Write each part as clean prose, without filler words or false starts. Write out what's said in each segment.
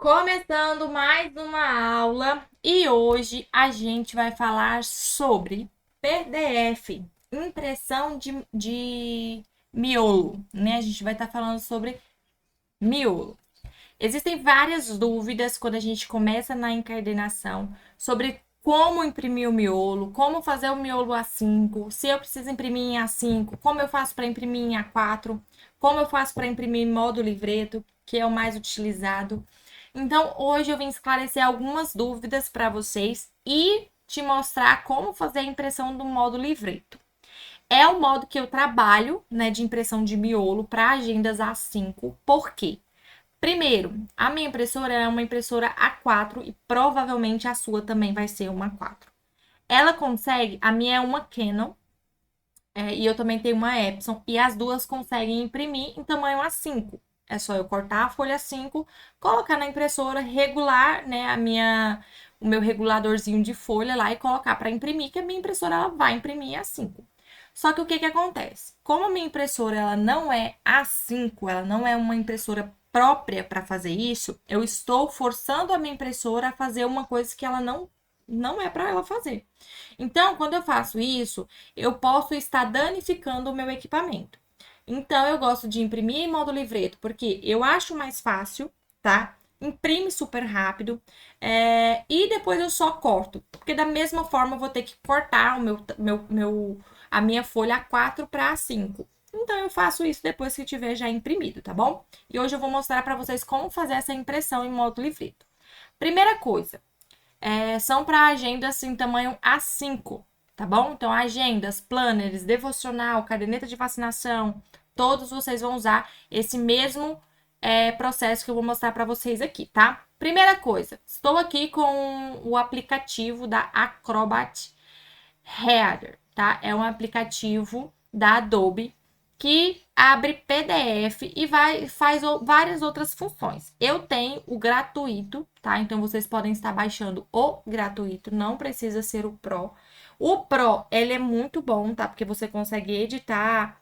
Começando mais uma aula e hoje a gente vai falar sobre PDF, impressão de miolo, né? A gente vai estar falando sobre miolo. Existem várias dúvidas quando a gente começa na encadernação sobre como imprimir o miolo, como fazer o miolo A5, se eu preciso imprimir em A5, como eu faço para imprimir em A4, como eu faço para imprimir em modo livreto, que é o mais utilizado. Então, hoje eu vim esclarecer algumas dúvidas para vocês e te mostrar como fazer a impressão do modo livreto. É o modo que eu trabalho, né, de impressão de miolo para agendas A5. Por quê? Primeiro, a minha impressora é uma impressora A4 e provavelmente a sua também vai ser uma A4. Ela consegue, a minha é uma Canon, e eu também tenho uma Epson, e as duas conseguem imprimir em tamanho A5. É só eu cortar a folha 5, colocar na impressora, regular, né, o meu reguladorzinho de folha lá e colocar para imprimir, que a minha impressora ela vai imprimir A5. Só que o que que acontece? Como a minha impressora ela não é A5, ela não é uma impressora própria para fazer isso, eu estou forçando a minha impressora a fazer uma coisa que ela não é para ela fazer. Então, quando eu faço isso, eu posso estar danificando o meu equipamento. Então, eu gosto de imprimir em modo livreto, porque eu acho mais fácil, tá? Imprime super rápido, e depois eu só corto, porque da mesma forma eu vou ter que cortar a minha folha A4 para A5. Então, eu faço isso depois que tiver já imprimido, tá bom? E hoje eu vou mostrar para vocês como fazer essa impressão em modo livreto. Primeira coisa, são para agendas em tamanho A5, tá bom? Então, agendas, planners, devocional, caderneta de vacinação, todos vocês vão usar esse mesmo processo que eu vou mostrar para vocês aqui, tá? Primeira coisa, estou aqui com o aplicativo da Acrobat Reader, tá? É um aplicativo da Adobe que abre PDF e faz várias outras funções. Eu tenho o gratuito, tá? Então vocês podem estar baixando o gratuito, não precisa ser o Pro. O Pro, ele é muito bom, tá? Porque você consegue editar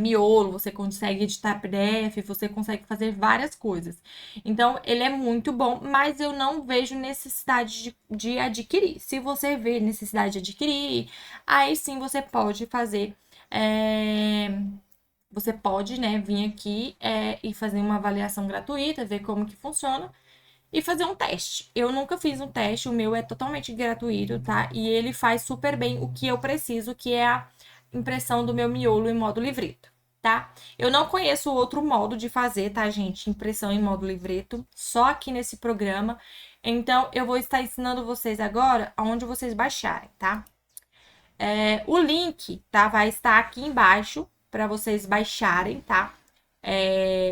miolo, você consegue editar PDF, você consegue fazer várias coisas. Então, ele é muito bom, mas eu não vejo necessidade de adquirir. Se você vê necessidade de adquirir, aí sim você pode fazer. Você pode, né, vir aqui e fazer uma avaliação gratuita, ver como que funciona e fazer um teste. Eu nunca fiz um teste, o meu é totalmente gratuito, tá? E ele faz super bem o que eu preciso, que é a impressão do meu miolo em modo livreto, tá? Eu não conheço outro modo de fazer, tá, gente? Impressão em modo livreto, só aqui nesse programa. Então, eu vou estar ensinando vocês agora aonde vocês baixarem, tá? O link, tá? Vai estar aqui embaixo para vocês baixarem, tá?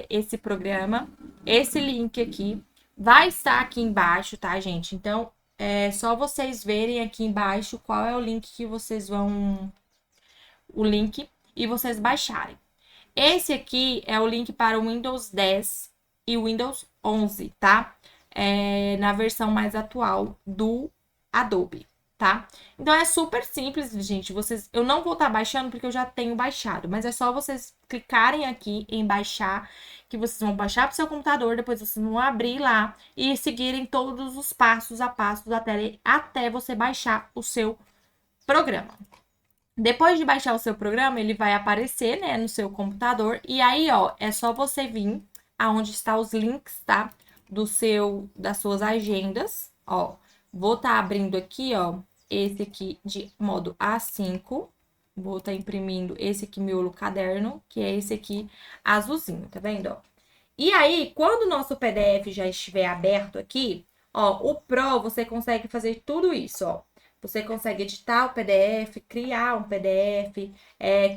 Esse programa. Esse link aqui vai estar aqui embaixo, tá, gente? Então, é só vocês verem aqui embaixo qual é o link que vocês vão. O link e vocês baixarem. Esse aqui é o link para o Windows 10 e o Windows 11, tá? Na versão mais atual do Adobe, tá? Então é super simples, gente. Eu não vou estar baixando porque eu já tenho baixado, mas é só vocês clicarem aqui em baixar, que vocês vão baixar para o seu computador, depois vocês vão abrir lá e seguirem todos os passos a passos até você baixar o seu programa. Depois de baixar o seu programa, ele vai aparecer, né, no seu computador. E aí, ó, é só você vir aonde está os links, tá? Das suas agendas, ó. Vou estar abrindo aqui, ó, esse aqui de modo A5. Vou estar imprimindo esse aqui, miolo caderno, que é esse aqui azulzinho, tá vendo, ó? E aí, quando o nosso PDF já estiver aberto aqui, ó, o Pro você consegue fazer tudo isso, ó. Você consegue editar o PDF, criar um PDF,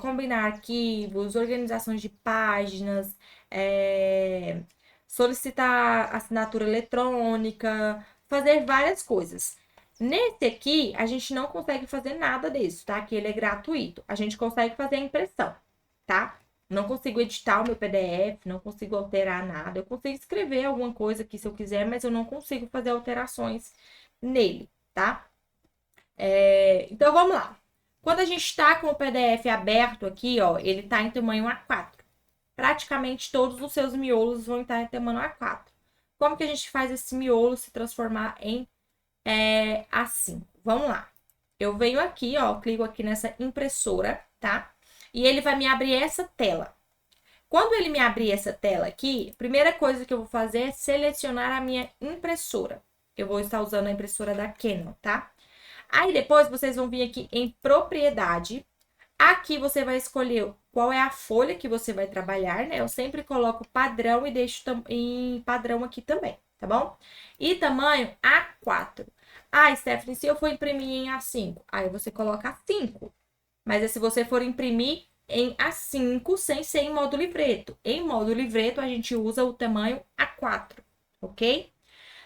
combinar arquivos, organizações de páginas, é, solicitar assinatura eletrônica, fazer várias coisas. Nesse aqui, a gente não consegue fazer nada disso, tá? Que ele é gratuito. A gente consegue fazer a impressão, tá? Não consigo editar o meu PDF, não consigo alterar nada. Eu consigo escrever alguma coisa aqui se eu quiser, mas eu não consigo fazer alterações nele, tá? Então vamos lá. Quando a gente está com o PDF aberto aqui, ó, ele está em tamanho A4. Praticamente todos os seus miolos vão estar em tamanho A4. como que a gente faz esse miolo se transformar em A5? Vamos lá. Eu venho aqui, ó, clico aqui nessa impressora, tá? E ele vai me abrir essa tela. Quando ele me abrir essa tela aqui, a primeira coisa que eu vou fazer é selecionar a minha impressora. Eu vou estar usando a impressora da Canon, tá? Aí depois vocês vão vir aqui em propriedade. Aqui você vai escolher qual é a folha que você vai trabalhar, né? Eu sempre coloco padrão e deixo em padrão aqui também, tá bom? E tamanho A4. Ah, Stephanie, se eu for imprimir em A5, aí você coloca A5. Mas é se você for imprimir em A5 sem ser em modo livreto. Em modo livreto, a gente usa o tamanho A4, ok?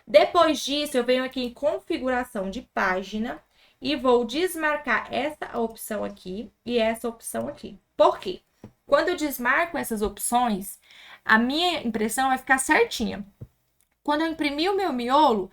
Depois disso, eu venho aqui em configuração de página e vou desmarcar essa opção aqui e essa opção aqui. Por quê? Quando eu desmarco essas opções, a minha impressão vai ficar certinha. Quando eu imprimir o meu miolo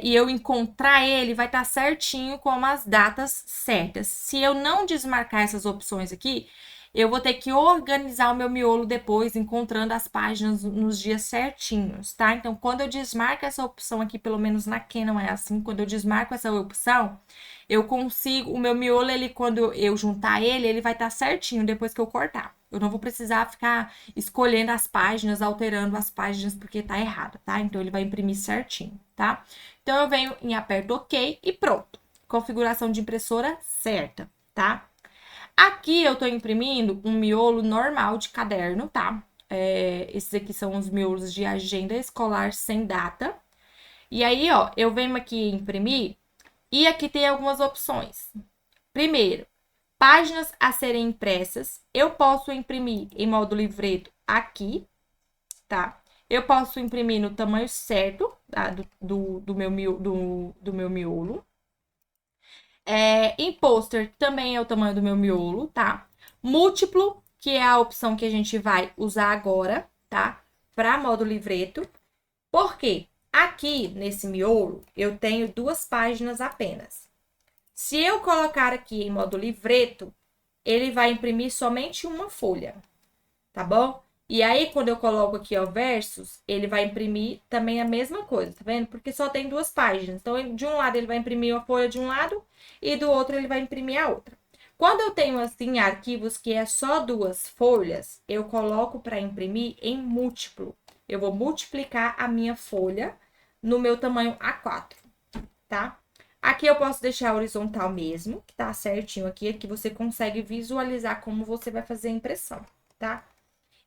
e eu encontrar ele, vai estar certinho com as datas certas. Se eu não desmarcar essas opções aqui, eu vou ter que organizar o meu miolo depois, encontrando as páginas nos dias certinhos, tá? Então, quando eu desmarco essa opção aqui, pelo menos na Canon é assim, quando eu desmarco essa opção, eu consigo, o meu miolo, ele, quando eu juntar ele, ele vai estar certinho depois que eu cortar. Eu não vou precisar ficar escolhendo as páginas, alterando as páginas, porque tá errado, tá? Então, ele vai imprimir certinho, tá? Então, eu venho em aperto OK e pronto. Configuração de impressora certa, tá? Aqui eu tô imprimindo um miolo normal de caderno, tá? Esses aqui são os miolos de agenda escolar sem data. E aí, ó, eu venho aqui imprimir e aqui tem algumas opções. Primeiro, páginas a serem impressas. Eu posso imprimir em modo livreto aqui, tá? Eu posso imprimir no tamanho certo, tá? do meu miolo. Em pôster também é o tamanho do meu miolo, tá? Múltiplo, que é a opção que a gente vai usar agora, tá? Para modo livreto. Por quê? Aqui nesse miolo eu tenho 2 páginas apenas. Se eu colocar aqui em modo livreto, ele vai imprimir somente uma folha, tá bom? E aí, quando eu coloco aqui, ó, versos, ele vai imprimir também a mesma coisa, tá vendo? Porque só tem 2 páginas. Então, de um lado ele vai imprimir uma folha de um lado e do outro ele vai imprimir a outra. Quando eu tenho, assim, arquivos que é só 2 folhas, eu coloco para imprimir em múltiplo. Eu vou multiplicar a minha folha no meu tamanho A4, tá? Aqui eu posso deixar horizontal mesmo, que tá certinho aqui, que você consegue visualizar como você vai fazer a impressão, tá?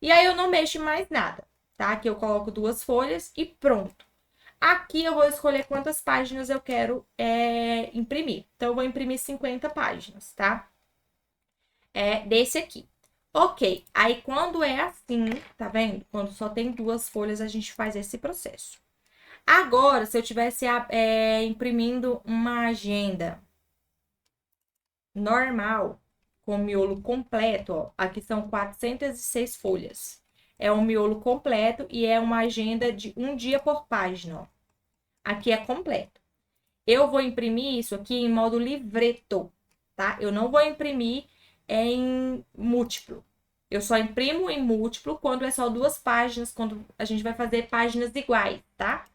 E aí eu não mexo mais nada, tá? Aqui eu coloco 2 folhas e pronto. Aqui eu vou escolher quantas páginas eu quero imprimir. Então, eu vou imprimir 50 páginas, tá? Desse aqui. Ok, aí quando é assim, tá vendo? Quando só tem 2 folhas, a gente faz esse processo. Agora, se eu tivesse imprimindo uma agenda normal, com miolo completo, ó, aqui são 406 folhas. É um miolo completo e é uma agenda de 1 dia por página, ó. Aqui é completo. Eu vou imprimir isso aqui em modo livreto, tá? Eu não vou imprimir em múltiplo. Eu só imprimo em múltiplo quando é só 2 páginas, quando a gente vai fazer páginas iguais, tá?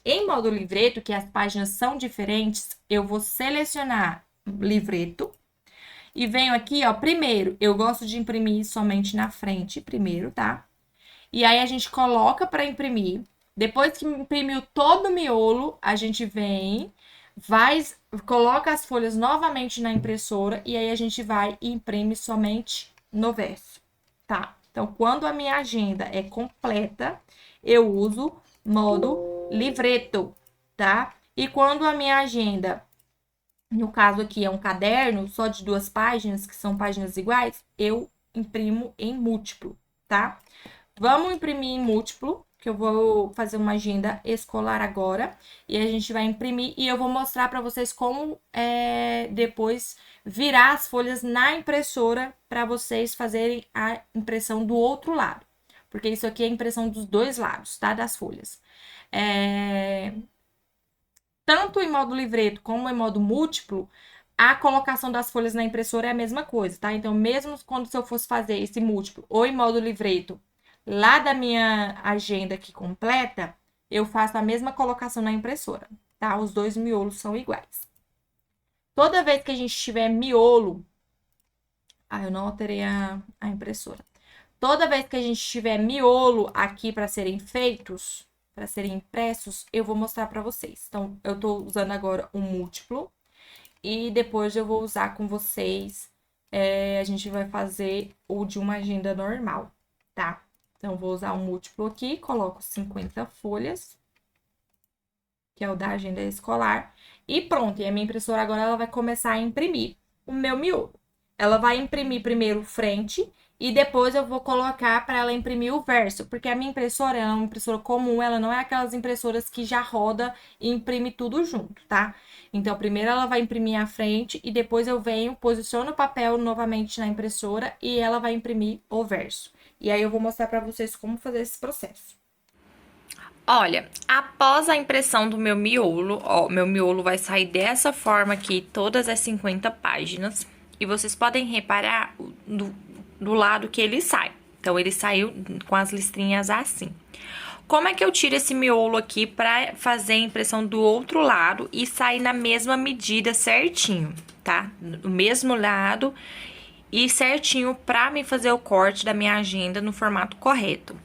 Em modo livreto, que as páginas são diferentes, eu vou selecionar livreto e venho aqui, ó, primeiro, eu gosto de imprimir somente na frente, primeiro, tá? E aí a gente coloca para imprimir. Depois que imprimiu todo o miolo, a gente vem, coloca as folhas novamente na impressora e aí a gente vai e imprime somente no verso, tá? Então, quando a minha agenda é completa, eu uso modo livreto, tá? E quando a minha agenda, no caso aqui é um caderno só de 2 páginas, que são páginas iguais, eu imprimo em múltiplo, tá? Vamos imprimir em múltiplo, que eu vou fazer uma agenda escolar agora. E a gente vai imprimir e eu vou mostrar para vocês como depois virar as folhas na impressora para vocês fazerem a impressão do outro lado. Porque isso aqui é a impressão dos 2 lados, tá? Das folhas. Tanto em modo livreto como em modo múltiplo, a colocação das folhas na impressora é a mesma coisa, tá? Então, mesmo quando se eu fosse fazer esse múltiplo ou em modo livreto lá da minha agenda aqui completa, eu faço a mesma colocação na impressora, tá? Os dois miolos são iguais. Toda vez que a gente tiver miolo... Ah, eu não alterei a impressora. Toda vez que a gente tiver miolo aqui para serem feitos, para serem impressos, eu vou mostrar para vocês. Então, eu tô usando agora o múltiplo e depois eu vou usar com vocês. A gente vai fazer o de uma agenda normal, tá? Então, vou usar o múltiplo aqui, coloco 50 folhas, que é o da agenda escolar, e pronto. E a minha impressora agora ela vai começar a imprimir o meu miolo. Ela vai imprimir primeiro frente e depois eu vou colocar para ela imprimir o verso, porque a minha impressora é uma impressora comum, ela não é aquelas impressoras que já roda e imprime tudo junto, tá? Então, primeiro ela vai imprimir a frente e depois eu venho, posiciono o papel novamente na impressora e ela vai imprimir o verso. E aí eu vou mostrar para vocês como fazer esse processo. Olha, após a impressão do meu miolo, ó, meu miolo vai sair dessa forma aqui, todas as 50 páginas. E vocês podem reparar do lado que ele sai. Então, ele saiu com as listrinhas assim. Como é que eu tiro esse miolo aqui pra fazer a impressão do outro lado e sair na mesma medida certinho, tá? Do mesmo lado e certinho pra me fazer o corte da minha agenda no formato correto.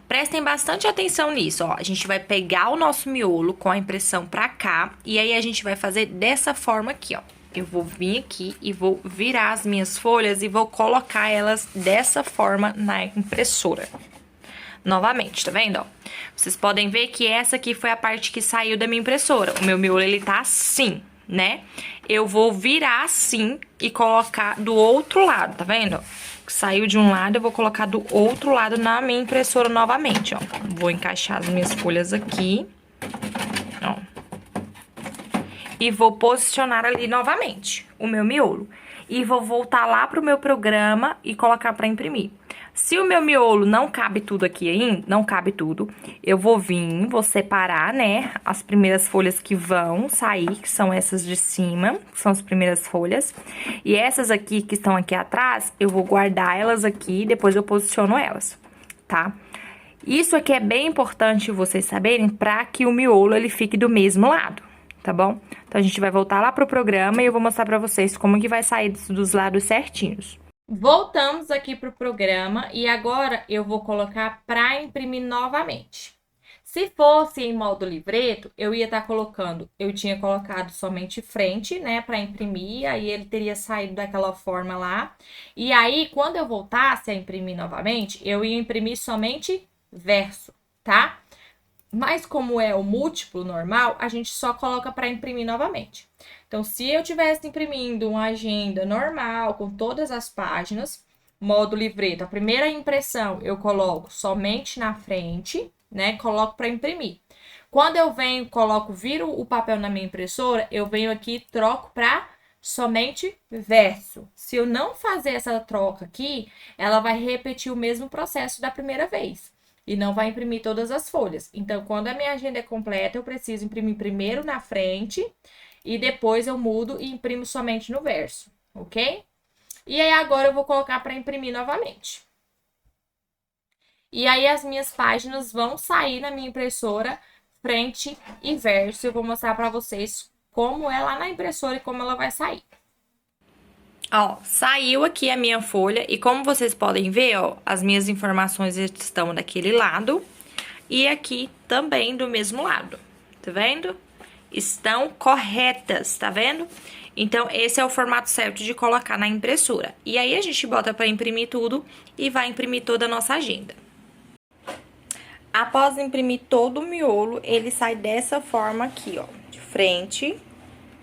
Prestem bastante atenção nisso, ó. A gente vai pegar o nosso miolo com a impressão pra cá e aí a gente vai fazer dessa forma aqui, ó. Eu vou vir aqui e vou virar as minhas folhas e vou colocar elas dessa forma na impressora. Novamente, tá vendo, ó? Vocês podem ver que essa aqui foi a parte que saiu da minha impressora. O meu miolo, ele tá assim, né? Eu vou virar assim e colocar do outro lado, tá vendo? Saiu de um lado, eu vou colocar do outro lado na minha impressora novamente, ó. Vou encaixar as minhas folhas aqui, ó. E vou posicionar ali novamente o meu miolo. E vou voltar lá pro meu programa e colocar pra imprimir. Se o meu miolo não cabe tudo aqui ainda, não cabe tudo, eu vou vir, vou separar, né, as primeiras folhas que vão sair, que são essas de cima, que são as primeiras folhas. E essas aqui que estão aqui atrás, eu vou guardar elas aqui e depois eu posiciono elas, tá? Isso aqui é bem importante vocês saberem para que o miolo ele fique do mesmo lado, tá bom? Então, a gente vai voltar lá pro programa e eu vou mostrar pra vocês como que vai sair dos lados certinhos. Voltamos aqui pro programa e agora eu vou colocar para imprimir novamente. Se fosse em modo livreto, eu ia estar colocando, eu tinha colocado somente frente, né, para imprimir, aí ele teria saído daquela forma lá. E aí, quando eu voltasse a imprimir novamente, eu ia imprimir somente verso, tá? Mas como é o múltiplo normal, a gente só coloca para imprimir novamente. Então, se eu tivesse imprimindo uma agenda normal, com todas as páginas, modo livreto, a primeira impressão eu coloco somente na frente, né? Coloco para imprimir. Quando eu venho, viro o papel na minha impressora, eu venho aqui e troco para somente verso. Se eu não fazer essa troca aqui, ela vai repetir o mesmo processo da primeira vez e não vai imprimir todas as folhas. Então, quando a minha agenda é completa, eu preciso imprimir primeiro na frente e depois eu mudo e imprimo somente no verso, ok? E aí, agora eu vou colocar para imprimir novamente. E aí, as minhas páginas vão sair na minha impressora frente e verso. Eu vou mostrar para vocês como é lá na impressora e como ela vai sair. Ó, saiu aqui a minha folha e como vocês podem ver, ó, as minhas informações estão daquele lado e aqui também do mesmo lado, tá vendo? Estão corretas, tá vendo? Então, esse é o formato certo de colocar na impressora. E aí, a gente bota para imprimir tudo e vai imprimir toda a nossa agenda. Após imprimir todo o miolo, ele sai dessa forma aqui, ó, de frente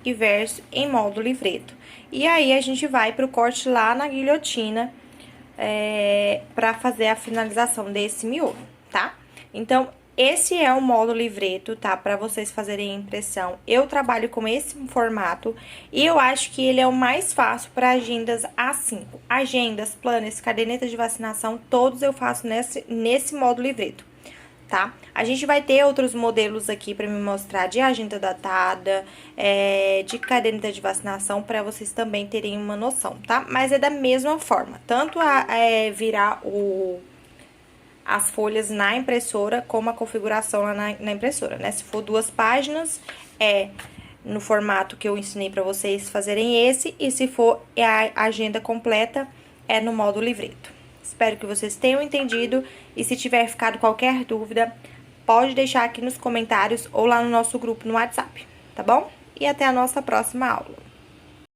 e verso em modo livreto. E aí, a gente vai pro corte lá na guilhotina, pra fazer a finalização desse miolo, tá? Então, esse é o modo livreto, tá? Pra vocês fazerem a impressão. Eu trabalho com esse formato e eu acho que ele é o mais fácil para agendas A5. Agendas, planners, cadernetas de vacinação, todos eu faço nesse modo livreto, tá? A gente vai ter outros modelos aqui pra me mostrar de agenda datada, de caderneta de vacinação, pra vocês também terem uma noção, tá? Mas é da mesma forma, tanto virar as folhas na impressora, como a configuração lá na impressora, né? Se for 2 páginas, é no formato que eu ensinei pra vocês fazerem esse, e se for a agenda completa, é no modo livreto. Espero que vocês tenham entendido, e se tiver ficado qualquer dúvida, pode deixar aqui nos comentários ou lá no nosso grupo no WhatsApp, tá bom? E até a nossa próxima aula.